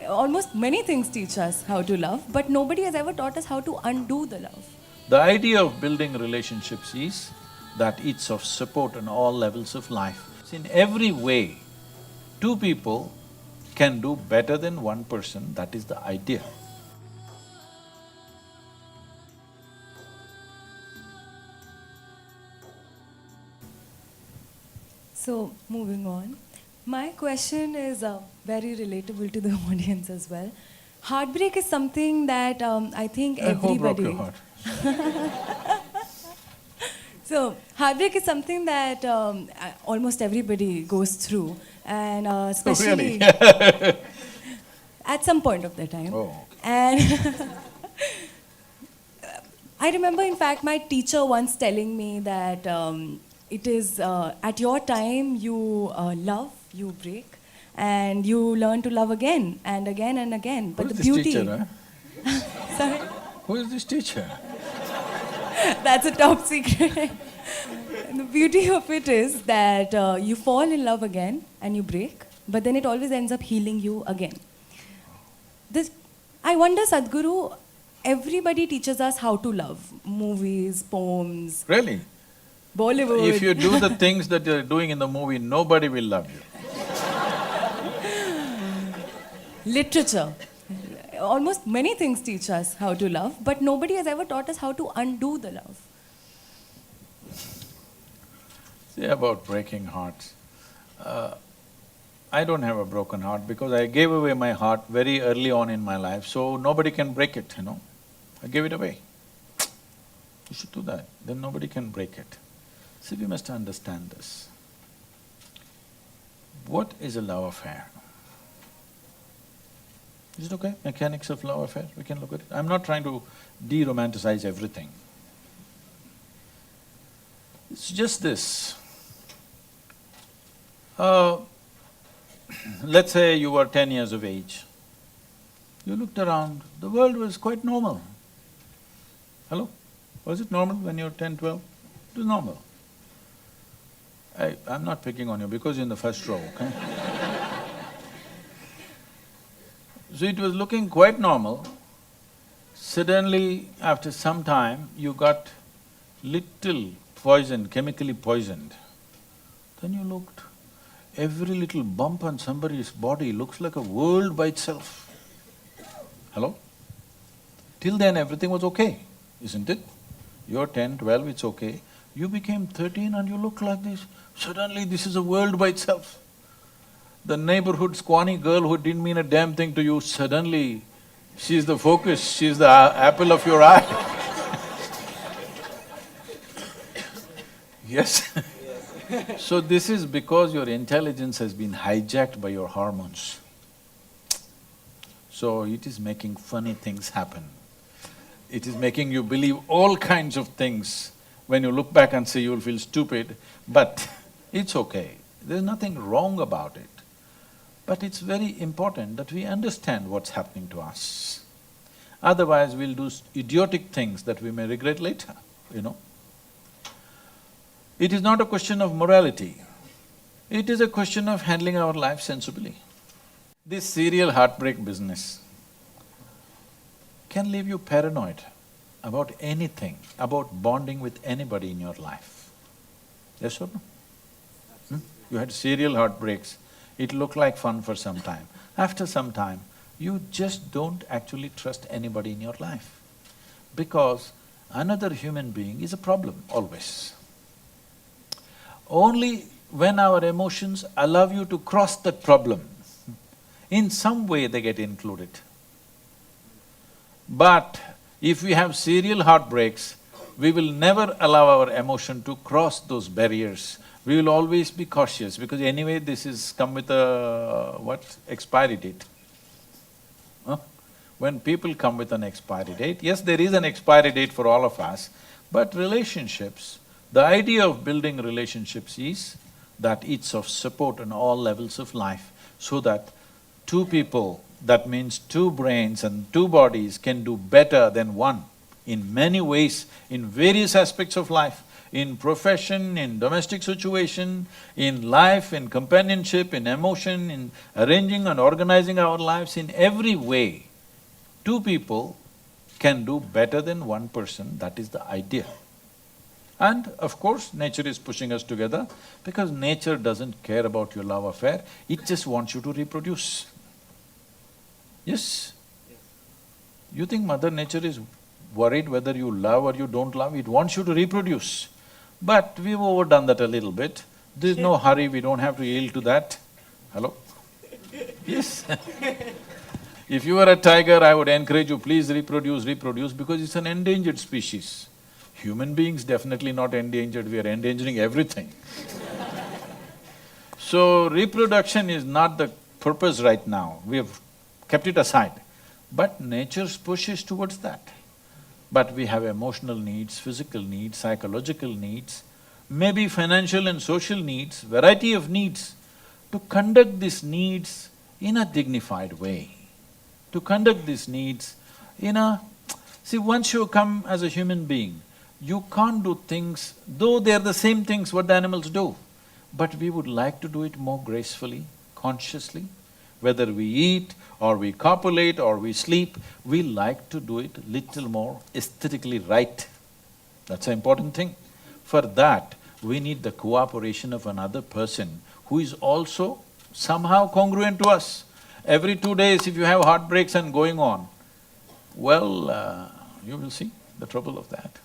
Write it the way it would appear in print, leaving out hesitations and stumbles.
almost many things teach us how to love, but nobody has ever taught us how to undo the love. The idea of building relationships is that it's of support on all levels of life. In every way, two people can do better than one person, that is the idea. So, moving on. My question is very relatable to the audience as well. Heartbreak is something that I think Who broke your everybody. heart? So, heartbreak is something that almost everybody goes through, and especially Really? at some point of their time. Oh, And I remember, in fact, my teacher once telling me that it is at your time you love, you break, and you learn to love again and again and again. But who is the this beauty. teacher, huh? Sorry, Who is this teacher? that's a top secret. The beauty of it is that you fall in love again and you break, but then it always ends up healing you again. This, I wonder, Sadhguru, everybody teaches us how to love. Movies, poems, Really? Bollywood. If you do the things that you're doing in the movie, nobody will love you. Literature. Almost many things teach us how to love, but nobody has ever taught us how to undo the love. See, about breaking hearts, I don't have a broken heart because I gave away my heart very early on in my life, so nobody can break it, you know. I gave it away. You should do that, then nobody can break it. See, we must understand this. What is a love affair? Is it okay? Mechanics of love affair, we can look at it. I'm not trying to de-romanticize everything. It's just this. Let's say you were 10 years of age. You looked around, the world was quite normal. Hello? Was it normal when you were 10, 12? It was normal. I'm not picking on you because you're in the first row, okay? So it was looking quite normal. Suddenly, after some time, you got little poisoned, chemically poisoned. Then you looked, every little bump on somebody's body looks like a world by itself. Hello? Till then everything was okay, isn't it? You're 10, 12, it's okay. You became 13 and you look like this, suddenly this is a world by itself. The neighborhood squawny girl who didn't mean a damn thing to you, suddenly she's the focus, she's the apple of your eye. Yes? So this is because your intelligence has been hijacked by your hormones. So it is making funny things happen. It is making you believe all kinds of things. When you look back and say you'll feel stupid, but it's okay. There's nothing wrong about it. But it's very important that we understand what's happening to us. Otherwise, we'll do idiotic things that we may regret later, you know. It is not a question of morality, it is a question of handling our life sensibly. This serial heartbreak business can leave you paranoid about anything, about bonding with anybody in your life. Yes or no? You had serial heartbreaks, it looked like fun for some time. After some time, you just don't actually trust anybody in your life because another human being is a problem always. Only when our emotions allow you to cross that problem, in some way they get included. But if we have serial heartbreaks, we will never allow our emotion to cross those barriers. We will always be cautious because anyway this is come with a… what? Expiry date. Huh? When people come with an expiry date, yes, there is an expiry date for all of us, but relationships, the idea of building relationships is that it's of support on all levels of life, so that two people, that means two brains and two bodies, can do better than one in many ways, in various aspects of life. in profession, in domestic situation, in life, in companionship, in emotion, in arranging and organizing our lives, in every way, two people can do better than one person, that is the idea. And of course, nature is pushing us together because nature doesn't care about your love affair, it just wants you to reproduce. Yes? You think Mother Nature is worried whether you love or you don't love? It wants you to reproduce. But we've overdone that a little bit. There's no hurry, we don't have to yield to that. Hello? Yes. If you were a tiger, I would encourage you, please reproduce, because it's an endangered species. Human beings definitely not endangered, we are endangering everything. So reproduction is not the purpose right now, we have kept it aside. But nature's push is towards that. But we have emotional needs, physical needs, psychological needs, maybe financial and social needs, variety of needs. To conduct these needs in a dignified way, to conduct these needs in a… See, once you come as a human being, you can't do things, though they're the same things what the animals do, but we would like to do it more gracefully, consciously. Whether we eat or we copulate or we sleep, we like to do it little more aesthetically right. That's an important thing. For that, we need the cooperation of another person who is also somehow congruent to us. Every 2 days if you have heartbreaks and going on, well, you will see the trouble of that.